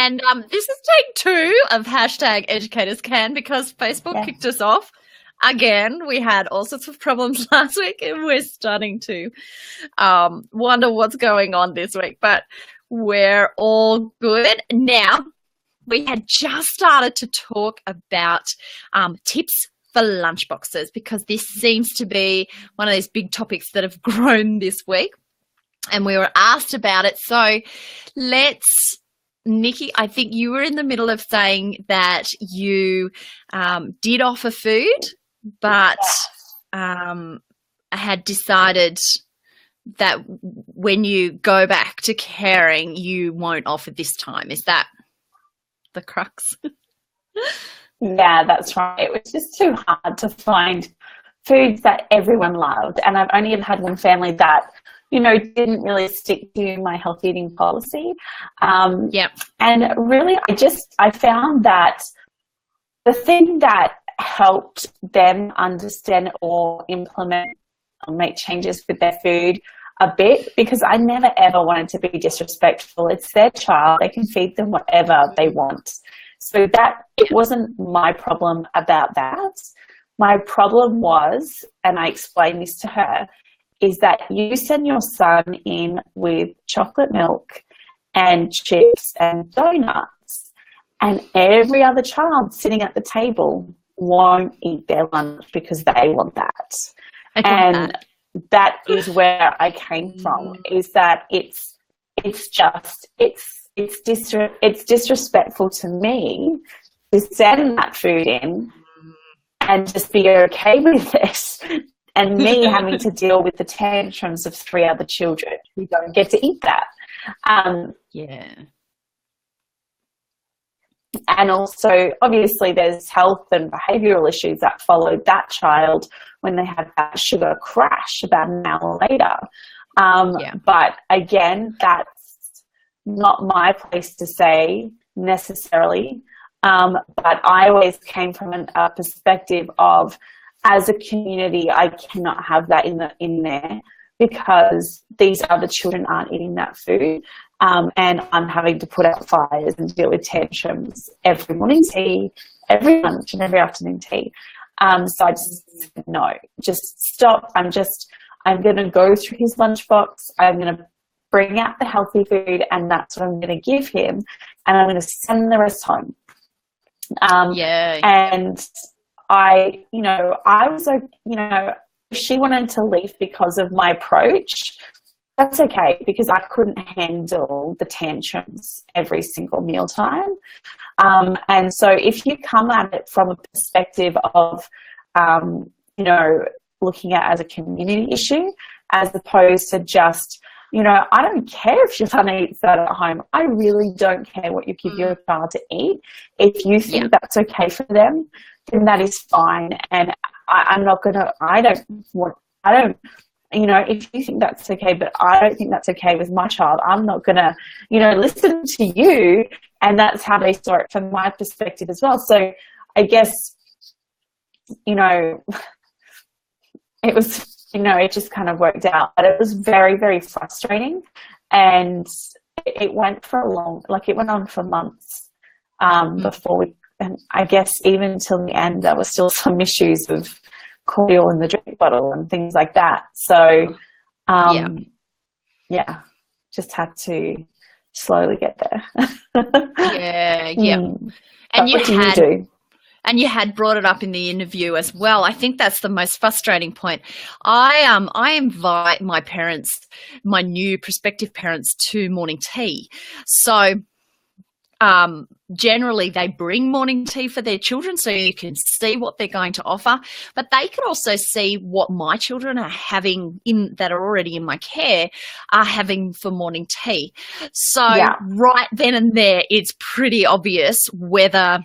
And this is take 2 of hashtag Educators Can, because Facebook kicked us off. Again, we had all sorts of problems last week, and we're starting to wonder what's going on this week. But we're all good. Now, we had just started to talk about tips for lunchboxes, because this seems to be one of these big topics that have grown this week. And we were asked about it. So Nikki, I think you were in the middle of saying that you did offer food, but had decided that when you go back to caring, you won't offer this time. Is that the crux? Yeah, that's right. It was just too hard to find foods that everyone loved. And I've only ever had one family that, didn't really stick to my healthy eating policy. And really, I found that the thing that helped them understand or implement or make changes with their food a bit, because I never ever wanted to be disrespectful. It's their child. They can feed them whatever they want. So that it wasn't my problem about that. My problem was, and I explained this to her, is that you send your son in with chocolate milk and chips and donuts, and every other child sitting at the table won't eat their lunch because they want that. That is where I came from, is that it's disrespectful to me to send that food in and just be okay with this, and me having to deal with the tantrums of 3 other children who don't get to eat that. And also, obviously, there's health and behavioural issues that followed that child when they had that sugar crash about an hour later. But again, that's not my place to say necessarily. But I always came from a perspective of, as a community, I cannot have that in there, because these other children aren't eating that food. And I'm having to put out fires and deal with tantrums every morning tea, every lunch and every afternoon tea. So I just said, no, just stop. I'm going to go through his lunchbox. I'm going to bring out the healthy food, and that's what I'm going to give him. And I'm going to send the rest home. And I was like, if she wanted to leave because of my approach, that's okay, because I couldn't handle the tantrums every single mealtime. And so if you come at it from a perspective of, looking at it as a community issue, as opposed to just, I don't care if your son eats that at home. I really don't care what you give your child to eat. If you think that's okay for them, then that is fine. And if you think that's okay, but I don't think that's okay with my child, I'm not going to, listen to you. And that's how they saw it from my perspective as well. So I guess, it was, it just kind of worked out. But it was very, very frustrating. And it went on for months before and I guess even till the end, there were still some issues of cordial in the drink bottle and things like that. So, just had to slowly get there. And what do you do? And you had brought it up in the interview as well. I think that's the most frustrating point. I invite my parents, my new prospective parents, to morning tea. So generally they bring morning tea for their children, so you can see what they're going to offer, but they can also see what my children are having that are already in my care are having for morning tea. So right then and there, it's pretty obvious whether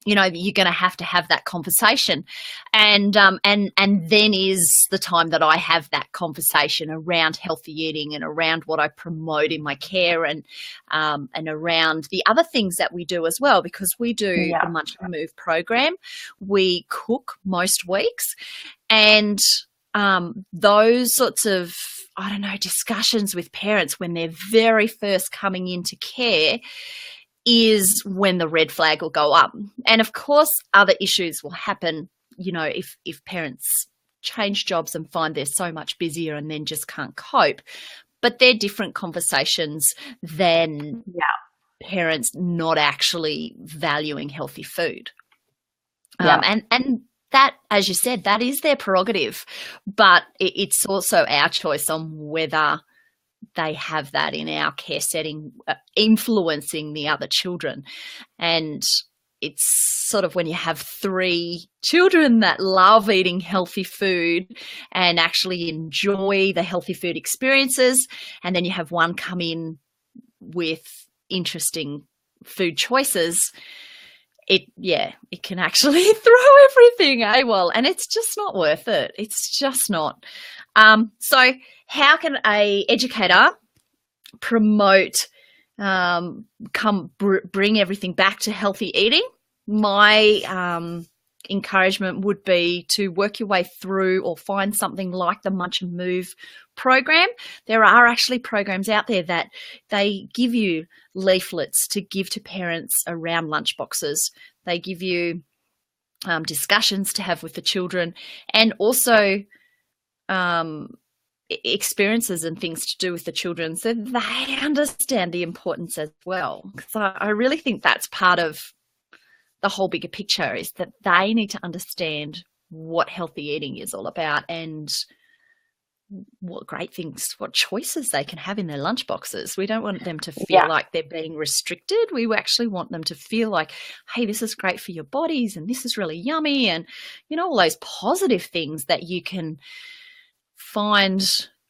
you're going to have that conversation, and then is the time that I have that conversation around healthy eating and around what I promote in my care, and around the other things that we do as well, because we do the Munch and Move program. We cook most weeks, and those sorts of discussions with parents when they're very first coming into care, is when the red flag will go up. And of course, other issues will happen, if parents change jobs and find they're so much busier and then just can't cope. But they're different conversations than parents not actually valuing healthy food. And that, as you said, that is their prerogative, but it's also our choice on whether they have that in our care setting, influencing the other children. And it's sort of when you have 3 children that love eating healthy food and actually enjoy the healthy food experiences, and then you have one come in with interesting food choices, it can actually throw everything AWOL, and it's just not worth it. It's just not. So how can a educator promote, bring everything back to healthy eating? My encouragement would be to work your way through or find something like the Munch and Move program. There are actually programs out there that they give you leaflets to give to parents around lunchboxes. They give you discussions to have with the children, and also experiences and things to do with the children, so they understand the importance as well. Because I really think that's part of the whole bigger picture, is that they need to understand what healthy eating is all about and what great things, what choices they can have in their lunchboxes. We don't want them to feel like they're being restricted. We actually want them to feel like, hey, this is great for your bodies and this is really yummy, and all those positive things that you can find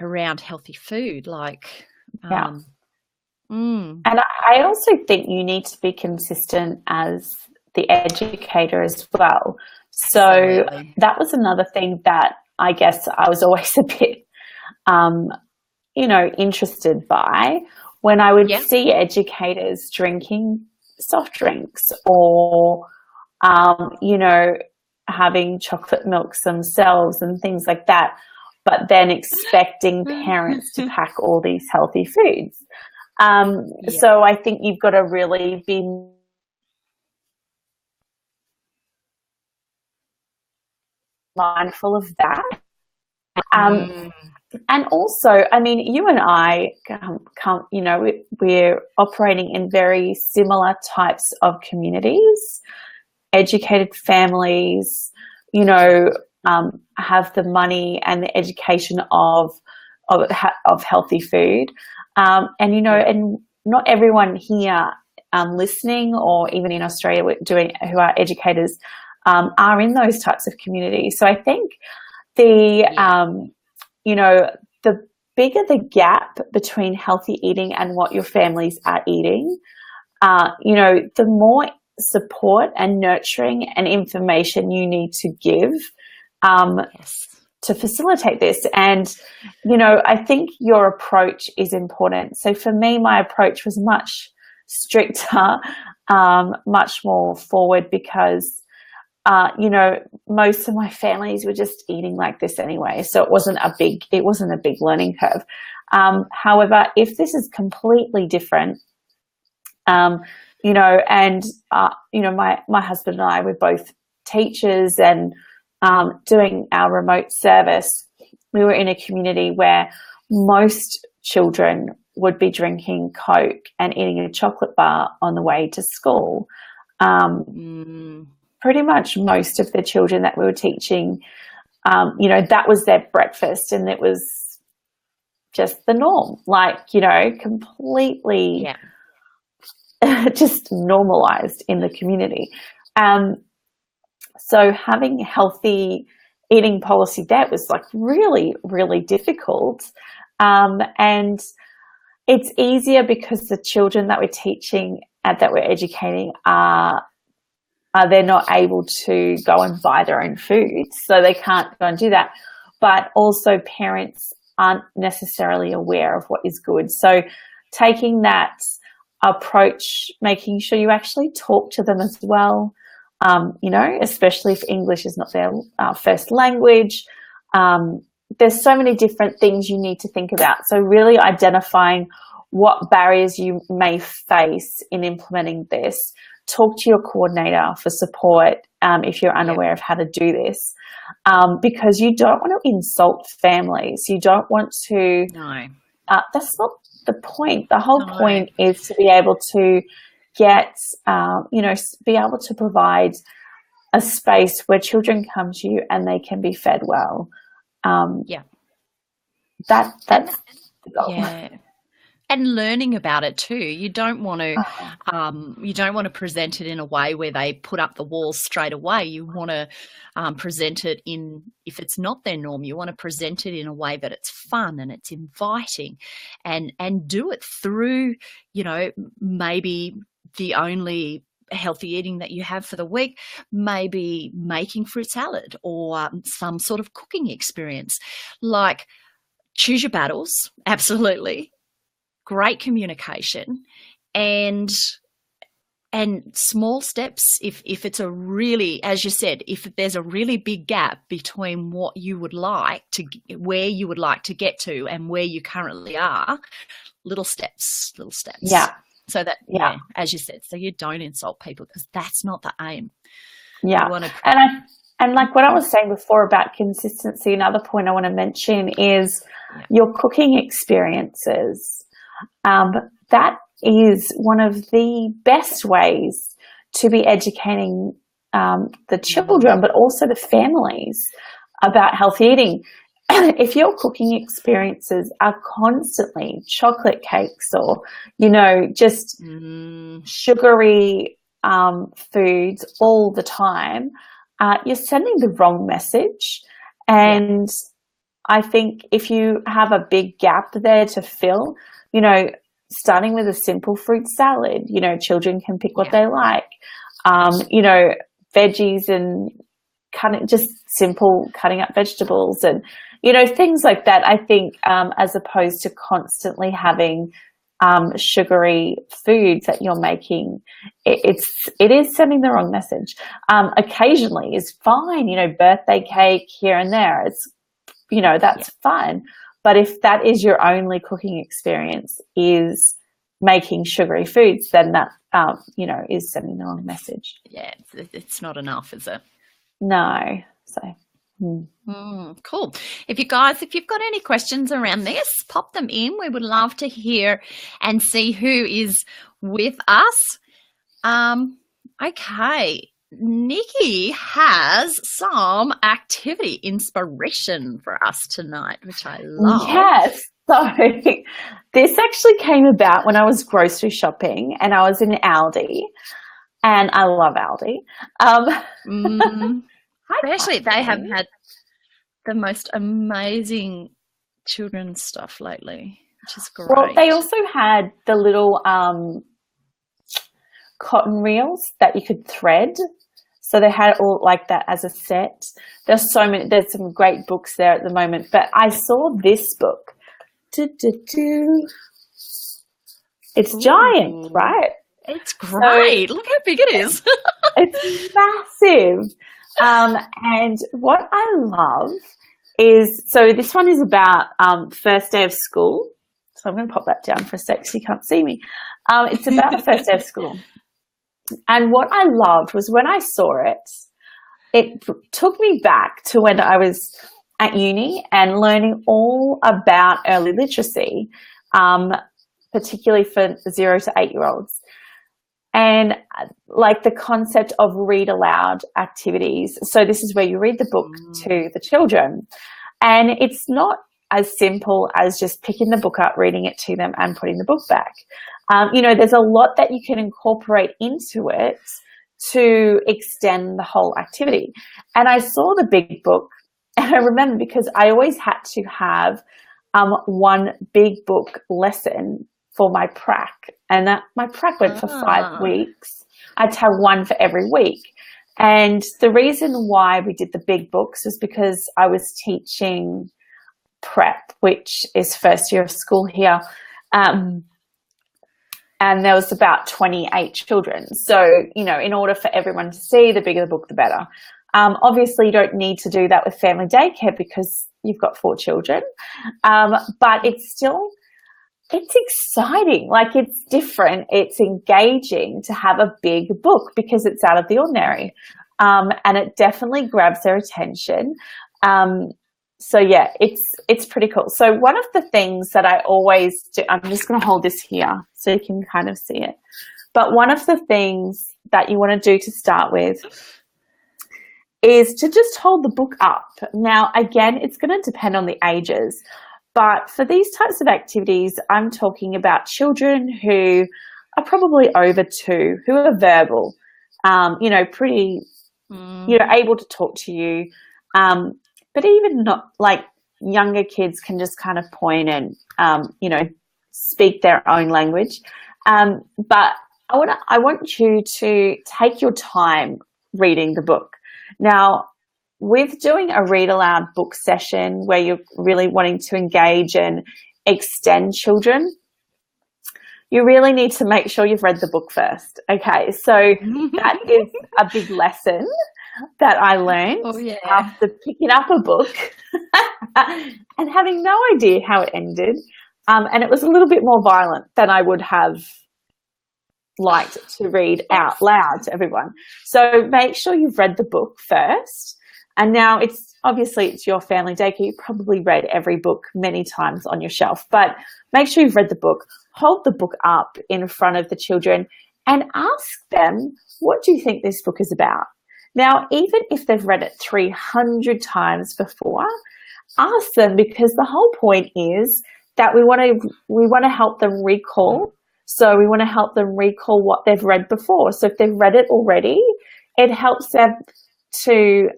around healthy food, like and I also think you need to be consistent as the educator as well. So absolutely. That was another thing that I guess I was always a bit interested by, when I would see educators drinking soft drinks or having chocolate milks themselves and things like that, but then expecting parents to pack all these healthy foods. So I think you've got to really be mindful of that. And also, I mean, you and I, we're operating in very similar types of communities, educated families, have the money and the education of healthy food. And not everyone here listening, or even in Australia who are educators, are in those types of communities. So I think the bigger the gap between healthy eating and what your families are eating, the more support and nurturing and information you need to give to facilitate this. And, I think your approach is important. So for me, my approach was much stricter, much more forward, because most of my families were just eating like this anyway. So it wasn't a big learning curve. However, if this is completely different, my husband and I were both teachers, and doing our remote service, we were in a community where most children would be drinking Coke and eating a chocolate bar on the way to school. Pretty much most of the children that we were teaching, that was their breakfast, and it was just the norm, completely just normalized in the community. So having healthy eating policy there was really, really difficult. And it's easier because the children that we're teaching and that we're educating they're not able to go and buy their own food, so they can't go and do that. But also parents aren't necessarily aware of what is good. So taking that approach, making sure you actually talk to them as well, especially if English is not their first language, there's so many different things you need to think about. So really identifying what barriers you may face in implementing this. Talk to your coordinator for support if you're unaware of how to do this, because you don't want to insult families. You don't want to. No. That's not the point. The whole point is to be able to get, be able to provide a space where children come to you and they can be fed well. That's the goal. Yeah. And learning about it too. You don't want to present it in a way where they put up the walls straight away. You want to present it in, if it's not their norm, you want to present it in a way that it's fun and it's inviting, and do it through, maybe the only healthy eating that you have for the week, maybe making fruit salad or some sort of cooking experience. Like, choose your battles, absolutely. Great communication, and small steps. If it's a really, as you said, if there's a really big gap between what you would like to, where you would like to get to and where you currently are, little steps. Yeah. So that, as you said, so you don't insult people, because that's not the aim. Yeah. And like what I was saying before about consistency, another point I want to mention is your cooking experiences. That is one of the best ways to be educating the children, but also the families about healthy eating. If your cooking experiences are constantly chocolate cakes or, just sugary foods all the time, you're sending the wrong message. And I think if you have a big gap there to fill, starting with a simple fruit salad, children can pick what they like, veggies and cutting up vegetables and, things like that. I think as opposed to constantly having sugary foods that you're making, it is sending the wrong message. Occasionally is fine, birthday cake here and there. It's, that's fine. But if that is your only cooking experience, is making sugary foods, then that, is sending the wrong message. Yeah, it's not enough, is it? No. So. Cool. If you've got any questions around this, pop them in. We would love to hear and see who is with us. Okay. Nikki has some activity inspiration for us tonight, which I love. Yes. So this actually came about when I was grocery shopping and I was in Aldi, and I love Aldi. Especially they have had the most amazing children's stuff lately, which is great. Well, they also had the little cotton reels that you could thread. So they had all like that as a set. There's some great books there at the moment, but I saw this book. It's giant, right? It's great. So, look how big it is. It's massive. And what I love is, so this one is about first day of school. So I'm going to pop that down for a sec so you can't see me. It's about the first day of school. And what I loved was when I saw it, it took me back to when I was at uni and learning all about early literacy, particularly for 0 to 8-year-olds. And like the concept of read aloud activities. So this is where you read the book to the children. And it's not as simple as just picking the book up, reading it to them and putting the book back. There's a lot that you can incorporate into it to extend the whole activity. And I saw the big book, and I remember because I always had to have one big book lesson for my prac, and my prac went for 5 weeks. I'd have one for every week. And the reason why we did the big books was because I was teaching prep, which is first year of school here. And there was about 28 children. So, in order for everyone to see, the bigger the book, the better. Obviously, you don't need to do that with family daycare because, you've got 4 children, but it's exciting. Like, it's different. It's engaging to have a big book because it's out of the ordinary. And it definitely grabs their attention. So yeah, it's pretty cool. So one of the things that I always do, I'm just going to hold this here so you can kind of see it. But one of the things that you want to do to start with is to just hold the book up. Now, again, it's going to depend on the ages, but for these types of activities, I'm talking about children who are probably over 2, who are verbal, pretty, able to talk to you. But even not, like, younger kids can just kind of point and, speak their own language. But I want you to take your time reading the book. Now, with doing a read aloud book session where you're really wanting to engage and extend children, you really need to make sure you've read the book first. Okay, so that is a big lesson that I learned after picking up a book and having no idea how it ended. And it was a little bit more violent than I would have liked to read out loud to everyone. So make sure you've read the book first. And now it's your family daycare. You probably read every book many times on your shelf, but make sure you've read the book. Hold the book up in front of the children and ask them, what do you think this book is about? Now, even if they've read it 300 times before, ask them, because the whole point is that we want to help them recall. So we want to help them recall what they've read before. So if they've read it already, it helps them to,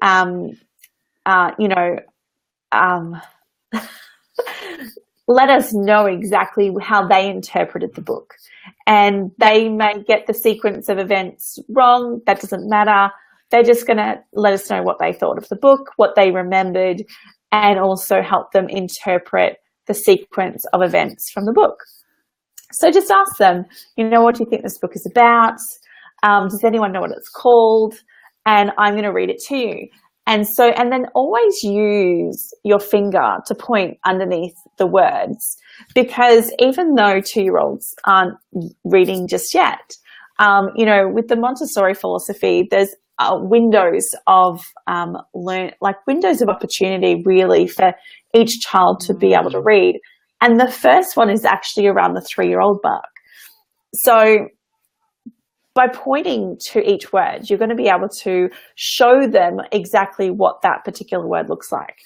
let us know exactly how they interpreted the book. And they may get the sequence of events wrong. That doesn't matter. They're just going to let us know what they thought of the book, what they remembered, and also help them interpret the sequence of events from the book. So just ask them, what do you think this book is about? Does anyone know what it's called? And I'm going to read it to you. And then always use your finger to point underneath the words, because even though 2-year-olds aren't reading just yet, with the Montessori philosophy, there's windows of windows of opportunity really for each child to be able to read. And the first one is actually around the 3-year-old mark. So by pointing to each word, you're going to be able to show them exactly what that particular word looks like.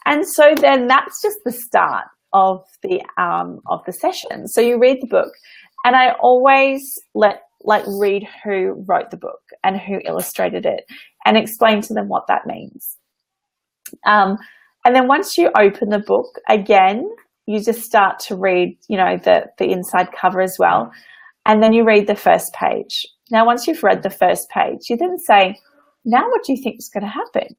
And so then that's just the start of the session. So you read the book, and I always read who wrote the book and who illustrated it, and explain to them what that means. And then once you open the book, again, you just start to read, the inside cover as well. And then you read the first page. Now, once you've read the first page, you then say, now what do you think is going to happen?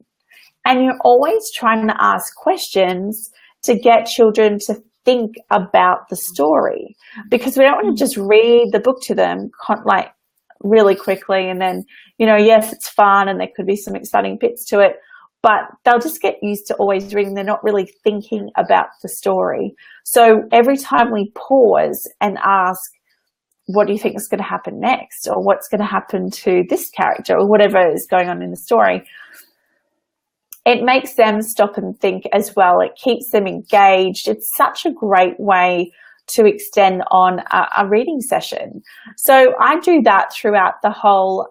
And you're always trying to ask questions to get children to think about the story, because we don't want to just read the book to them really quickly and then, yes, it's fun and there could be some exciting bits to it, but they'll just get used to always reading. They're not really thinking about the story. So every time we pause and ask, what do you think is going to happen next? Or what's going to happen to this character, or whatever is going on in the story, it makes them stop and think as well. It keeps them engaged. It's such a great way to extend on a reading session. So I do that throughout the whole,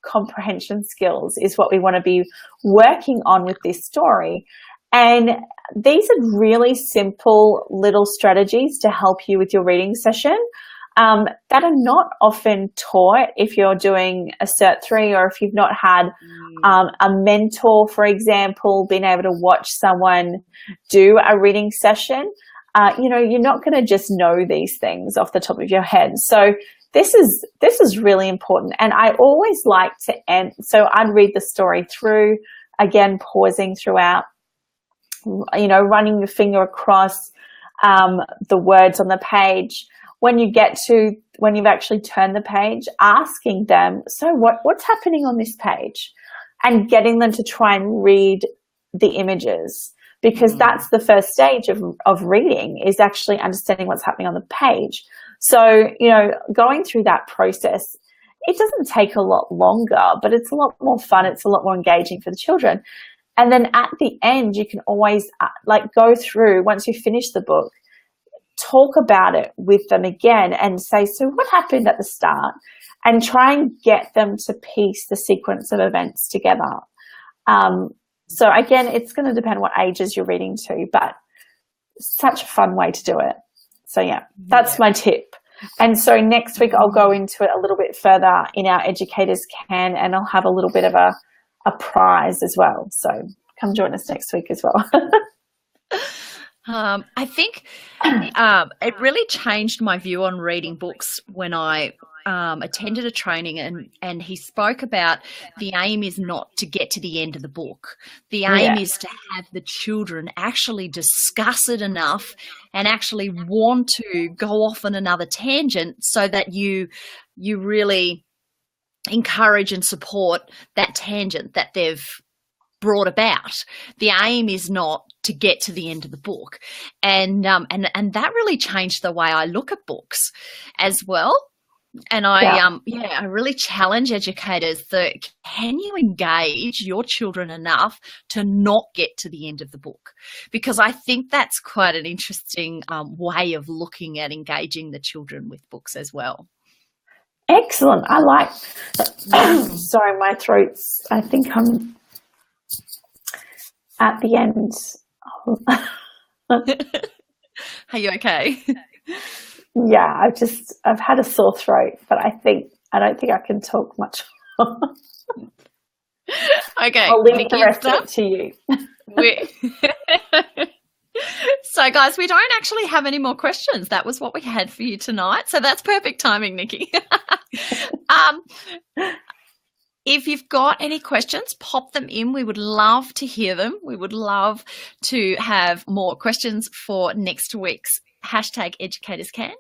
comprehension skills is what we want to be working on with this story. And these are really simple little strategies to help you with your reading session that are not often taught if you're doing a Cert 3, or if you've not had a mentor, for example, being able to watch someone do a reading session. You're not going to just know these things off the top of your head. So this is really important. And I always like to end, so I'd read the story through, again, pausing throughout, running your finger across the words on the page. When you've actually turned the page, asking them, so what's happening on this page? And getting them to try and read the images, because that's the first stage of reading, is actually understanding what's happening on the page. So, going through that process, it doesn't take a lot longer, but it's a lot more fun. It's a lot more engaging for the children. And then at the end, you can always go through, once you finish the book, talk about it with them again and say, so what happened at the start? And try and get them to piece the sequence of events together. So again, it's going to depend what ages you're reading to, but such a fun way to do it. So yeah, that's my tip. And so next week I'll go into it a little bit further in our Educators Can, and I'll have a little bit of a prize as well. So come join us next week as well. I think it really changed my view on reading books when I attended a training, and he spoke about the aim is not to get to the end of the book. The aim is to have the children actually discuss it enough and actually want to go off on another tangent, so that you really encourage and support that tangent that they've brought about. The aim is not to get to the end of the book. And that really changed the way I look at books as well. And I really challenge educators that, can you engage your children enough to not get to the end of the book? Because I think that's quite an interesting way of looking at engaging the children with books as well. Excellent. I like, sorry, my throat's, I think I'm at the end. Are you okay? Yeah, I've had a sore throat, but I don't think I can talk much more. Okay. I'll leave the rest of it to you. So guys, we don't actually have any more questions. That was what we had for you tonight. So that's perfect timing, Nikki. If you've got any questions, pop them in. We would love to hear them. We would love to have more questions for next week's #EducatorsCan.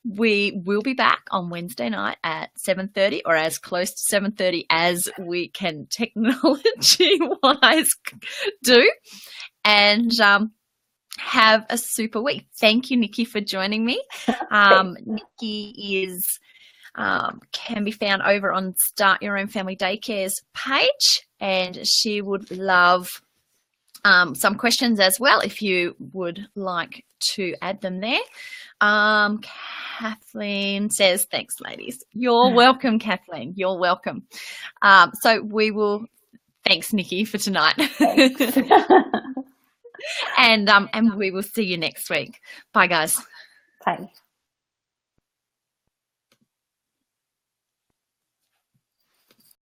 We will be back on Wednesday night at 7:30, or as close to 7:30 as we can technology-wise do. And have a super week. Thank you, Nikki, for joining me. Nikki is can be found over on Start Your Own Family Daycare's page, and she would love some questions as well if you would like to add them there. Kathleen says, thanks, ladies. You're welcome, Kathleen. You're welcome. So we will, thanks, Nikki, for tonight. And we will see you next week. Bye, guys. Bye.